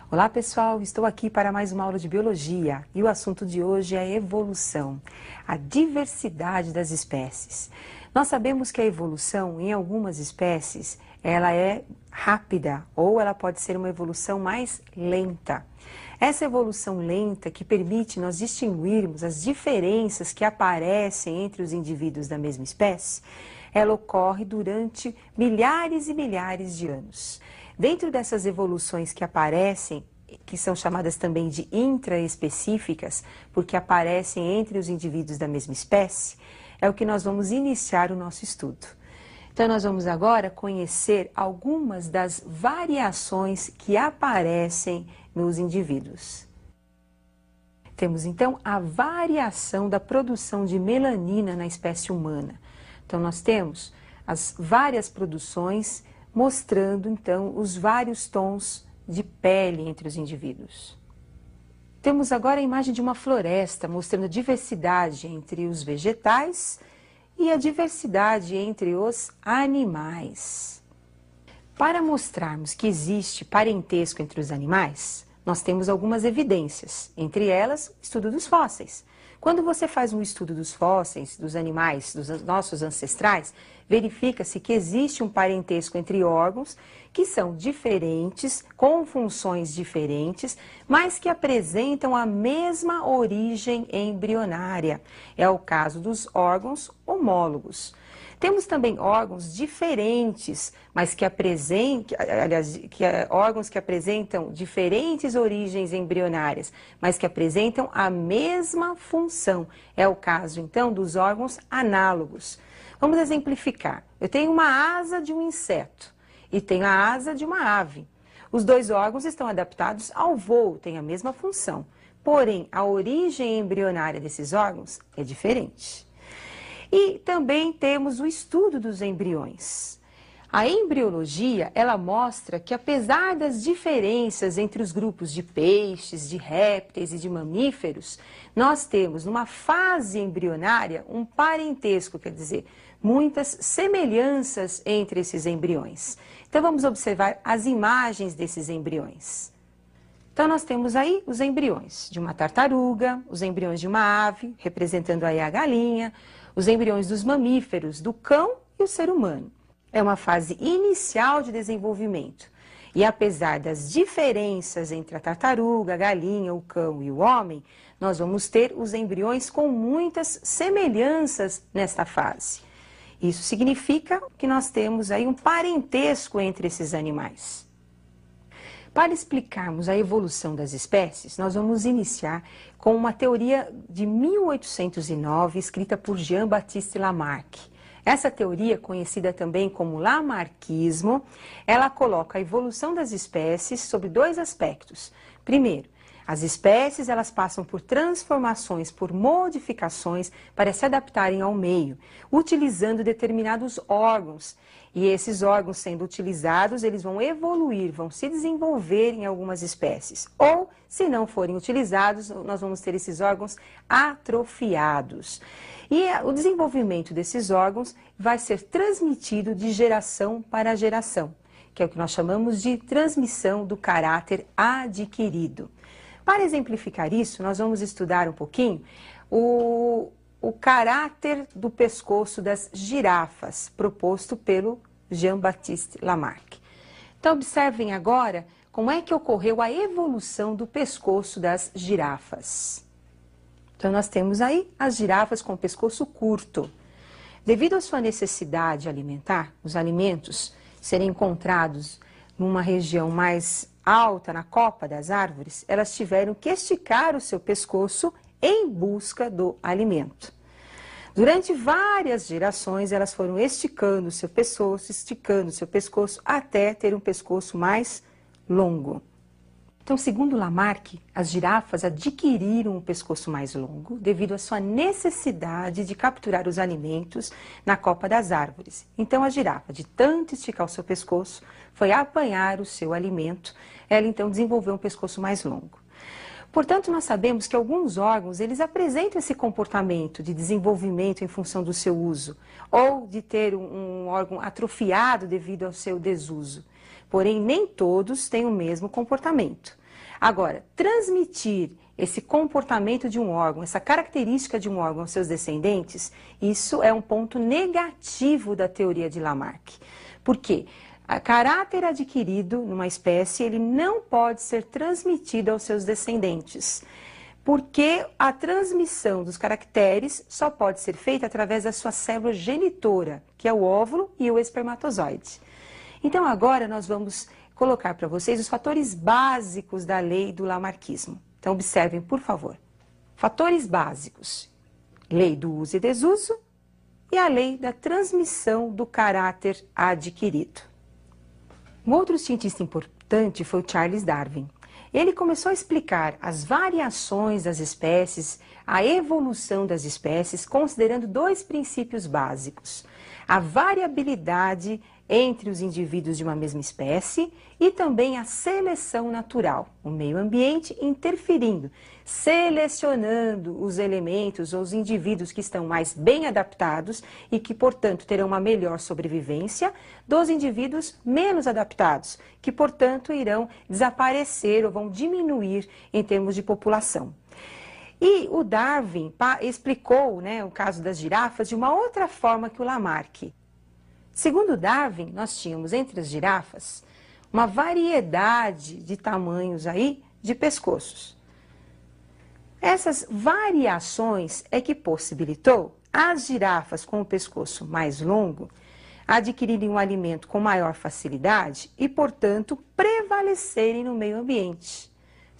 Olá pessoal, estou aqui para mais uma aula de Biologia e o assunto de hoje é a evolução, a diversidade das espécies. Nós sabemos que a evolução em algumas espécies ela é rápida ou ela pode ser uma evolução mais lenta. Essa evolução lenta que permite nós distinguirmos as diferenças que aparecem entre os indivíduos da mesma espécie, ela ocorre durante milhares e milhares de anos. Dentro dessas evoluções que aparecem, que são chamadas também de intraespecíficas, porque aparecem entre os indivíduos da mesma espécie, é o que nós vamos iniciar o nosso estudo. Então, nós vamos agora conhecer algumas das variações que aparecem nos indivíduos. Temos, então, a variação da produção de melanina na espécie humana. Então, nós temos as várias produções mostrando, então, os vários tons de pele entre os indivíduos. Temos agora a imagem de uma floresta mostrando a diversidade entre os vegetais e a diversidade entre os animais. Para mostrarmos que existe parentesco entre os animais, nós temos algumas evidências, entre elas o estudo dos fósseis. Quando você faz um estudo dos fósseis, dos animais, dos nossos ancestrais, verifica-se que existe um parentesco entre órgãos que são diferentes, com funções diferentes, mas que apresentam a mesma origem embrionária. É o caso dos órgãos homólogos. Temos também órgãos diferentes, mas que órgãos que apresentam diferentes origens embrionárias, mas que apresentam a mesma função. É o caso, então, dos órgãos análogos. Vamos exemplificar. Eu tenho uma asa de um inseto e tenho a asa de uma ave. Os dois órgãos estão adaptados ao voo, têm a mesma função. Porém, a origem embrionária desses órgãos é diferente. E também temos o estudo dos embriões. A embriologia, ela mostra que apesar das diferenças entre os grupos de peixes, de répteis e de mamíferos, nós temos numa fase embrionária um parentesco, quer dizer, muitas semelhanças entre esses embriões. Então vamos observar as imagens desses embriões. Então nós temos aí os embriões de uma tartaruga, os embriões de uma ave, representando aí a galinha, os embriões dos mamíferos, do cão e o ser humano. É uma fase inicial de desenvolvimento. E apesar das diferenças entre a tartaruga, a galinha, o cão e o homem, nós vamos ter os embriões com muitas semelhanças nesta fase. Isso significa que nós temos aí um parentesco entre esses animais. Para explicarmos a evolução das espécies, nós vamos iniciar com uma teoria de 1809, escrita por Jean-Baptiste Lamarck. Essa teoria, conhecida também como Lamarckismo, ela coloca a evolução das espécies sob dois aspectos. Primeiro, as espécies elas passam por transformações, por modificações para se adaptarem ao meio, utilizando determinados órgãos. E esses órgãos sendo utilizados, eles vão evoluir, vão se desenvolver em algumas espécies. Ou, se não forem utilizados, nós vamos ter esses órgãos atrofiados. E o desenvolvimento desses órgãos vai ser transmitido de geração para geração, que é o que nós chamamos de transmissão do caráter adquirido. Para exemplificar isso, nós vamos estudar um pouquinho o caráter do pescoço das girafas, proposto pelo Jean-Baptiste Lamarck. Então, observem agora como é que ocorreu a evolução do pescoço das girafas. Então, nós temos aí as girafas com o pescoço curto. Devido à sua necessidade alimentar, os alimentos serem encontrados numa região mais alta, na copa das árvores, elas tiveram que esticar o seu pescoço em busca do alimento. Durante várias gerações, elas foram esticando o seu pescoço, até ter um pescoço mais longo. Então, segundo Lamarck, as girafas adquiriram um pescoço mais longo devido à sua necessidade de capturar os alimentos na copa das árvores. Então, a girafa, de tanto esticar o seu pescoço, foi apanhar o seu alimento. Ela, então, desenvolveu um pescoço mais longo. Portanto, nós sabemos que alguns órgãos, eles apresentam esse comportamento de desenvolvimento em função do seu uso, ou de ter um órgão atrofiado devido ao seu desuso. Porém, nem todos têm o mesmo comportamento. Agora, transmitir esse comportamento de um órgão, essa característica de um órgão aos seus descendentes, isso é um ponto negativo da teoria de Lamarck. Por quê? O caráter adquirido numa espécie, ele não pode ser transmitido aos seus descendentes, porque a transmissão dos caracteres só pode ser feita através da sua célula genitora, que é o óvulo e o espermatozoide. Então agora nós vamos colocar para vocês os fatores básicos da lei do lamarquismo. Então observem, por favor. Fatores básicos: lei do uso e desuso e a lei da transmissão do caráter adquirido. Um outro cientista importante foi o Charles Darwin. Ele começou a explicar as variações das espécies, a evolução das espécies, considerando dois princípios básicos: a variabilidade entre os indivíduos de uma mesma espécie e também a seleção natural, o meio ambiente interferindo, selecionando os elementos ou os indivíduos que estão mais bem adaptados e que, portanto, terão uma melhor sobrevivência, dos indivíduos menos adaptados, que, portanto, irão desaparecer ou vão diminuir em termos de população. E o Darwin explicou, o caso das girafas de uma outra forma que o Lamarck. Segundo Darwin, nós tínhamos entre as girafas uma variedade de tamanhos aí de pescoços. Essas variações é que possibilitou as girafas com o pescoço mais longo adquirirem um alimento com maior facilidade e, portanto, prevalecerem no meio ambiente.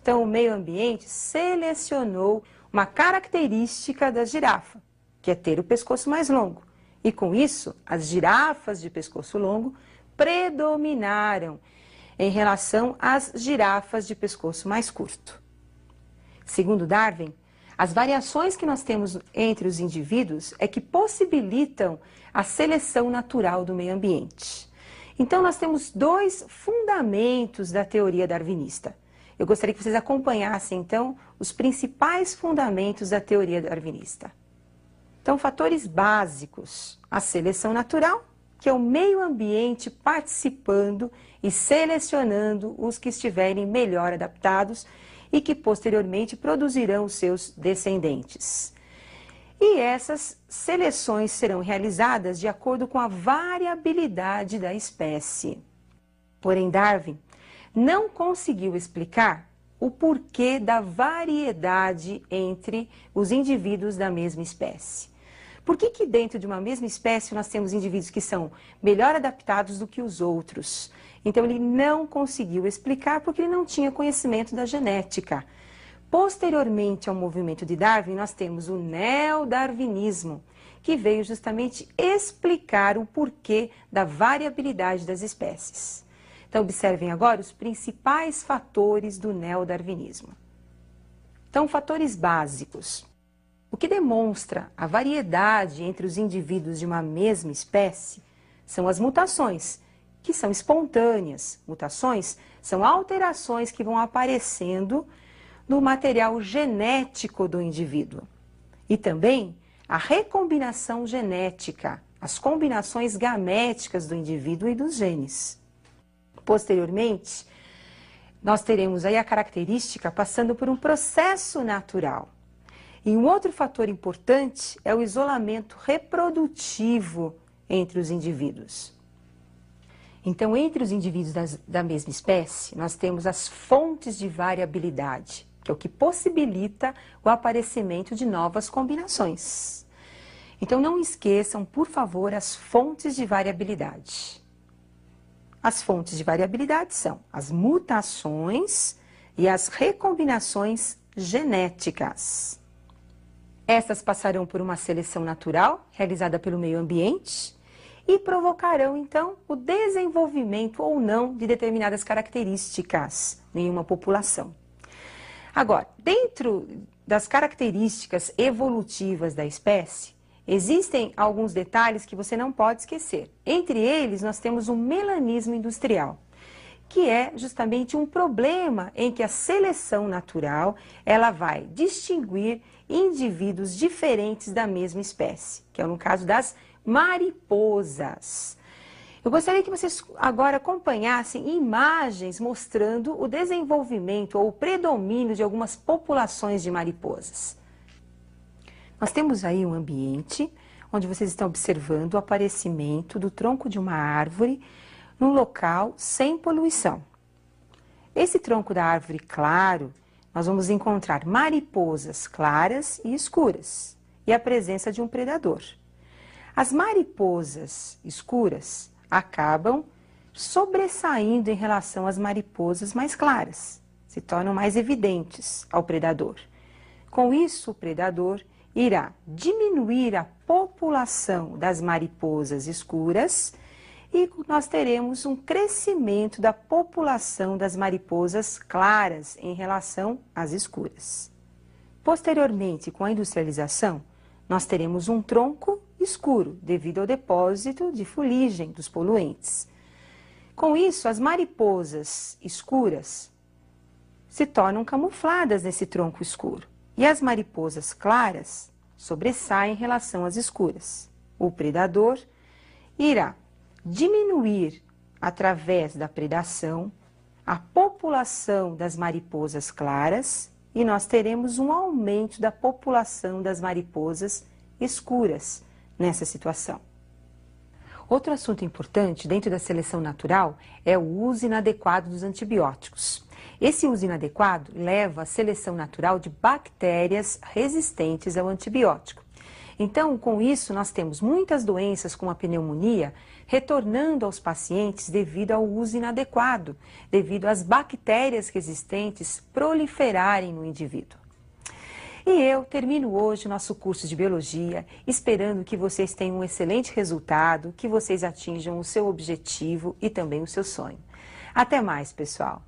Então, o meio ambiente selecionou uma característica da girafa, que é ter o pescoço mais longo. E com isso, as girafas de pescoço longo predominaram em relação às girafas de pescoço mais curto. Segundo Darwin, as variações que nós temos entre os indivíduos é que possibilitam a seleção natural do meio ambiente. Então, nós temos dois fundamentos da teoria darwinista. Eu gostaria que vocês acompanhassem, então, os principais fundamentos da teoria darwinista. Então, fatores básicos: a seleção natural, que é o meio ambiente participando e selecionando os que estiverem melhor adaptados e que posteriormente produzirão os seus descendentes. E essas seleções serão realizadas de acordo com a variabilidade da espécie. Porém, Darwin não conseguiu explicar o porquê da variedade entre os indivíduos da mesma espécie. Por que dentro de uma mesma espécie nós temos indivíduos que são melhor adaptados do que os outros? Então ele não conseguiu explicar porque ele não tinha conhecimento da genética. Posteriormente ao movimento de Darwin, nós temos o neodarwinismo, que veio justamente explicar o porquê da variabilidade das espécies. Então observem agora os principais fatores do neodarwinismo. Então, fatores básicos. O que demonstra a variedade entre os indivíduos de uma mesma espécie são as mutações, que são espontâneas. Mutações são alterações que vão aparecendo no material genético do indivíduo. E também a recombinação genética, as combinações gaméticas do indivíduo e dos genes. Posteriormente, nós teremos aí a característica passando por um processo natural. E um outro fator importante é o isolamento reprodutivo entre os indivíduos. Então, entre os indivíduos da mesma espécie, nós temos as fontes de variabilidade, que é o que possibilita o aparecimento de novas combinações. Então, não esqueçam, por favor, as fontes de variabilidade. As fontes de variabilidade são as mutações e as recombinações genéticas. Essas passarão por uma seleção natural, realizada pelo meio ambiente, e provocarão, então, o desenvolvimento ou não de determinadas características em uma população. Agora, dentro das características evolutivas da espécie, existem alguns detalhes que você não pode esquecer. Entre eles, nós temos o melanismo industrial, que é justamente um problema em que a seleção natural ela vai distinguir indivíduos diferentes da mesma espécie, que é no caso das mariposas. Eu gostaria que vocês agora acompanhassem imagens mostrando o desenvolvimento ou o predomínio de algumas populações de mariposas. Nós temos aí um ambiente onde vocês estão observando o aparecimento do tronco de uma árvore num local sem poluição. Esse tronco da árvore claro, nós vamos encontrar mariposas claras e escuras e a presença de um predador. As mariposas escuras acabam sobressaindo em relação às mariposas mais claras, se tornam mais evidentes ao predador. Com isso, o predador irá diminuir a população das mariposas escuras e nós teremos um crescimento da população das mariposas claras em relação às escuras. Posteriormente, com a industrialização, nós teremos um tronco escuro devido ao depósito de fuligem dos poluentes. Com isso, as mariposas escuras se tornam camufladas nesse tronco escuro e as mariposas claras sobressaem em relação às escuras. O predador irá diminuir, através da predação, a população das mariposas claras e nós teremos um aumento da população das mariposas escuras nessa situação. Outro assunto importante dentro da seleção natural é o uso inadequado dos antibióticos. Esse uso inadequado leva à seleção natural de bactérias resistentes ao antibiótico. Então, com isso, nós temos muitas doenças como a pneumonia retornando aos pacientes devido ao uso inadequado, devido às bactérias resistentes proliferarem no indivíduo. E eu termino hoje o nosso curso de Biologia, esperando que vocês tenham um excelente resultado, que vocês atinjam o seu objetivo e também o seu sonho. Até mais, pessoal!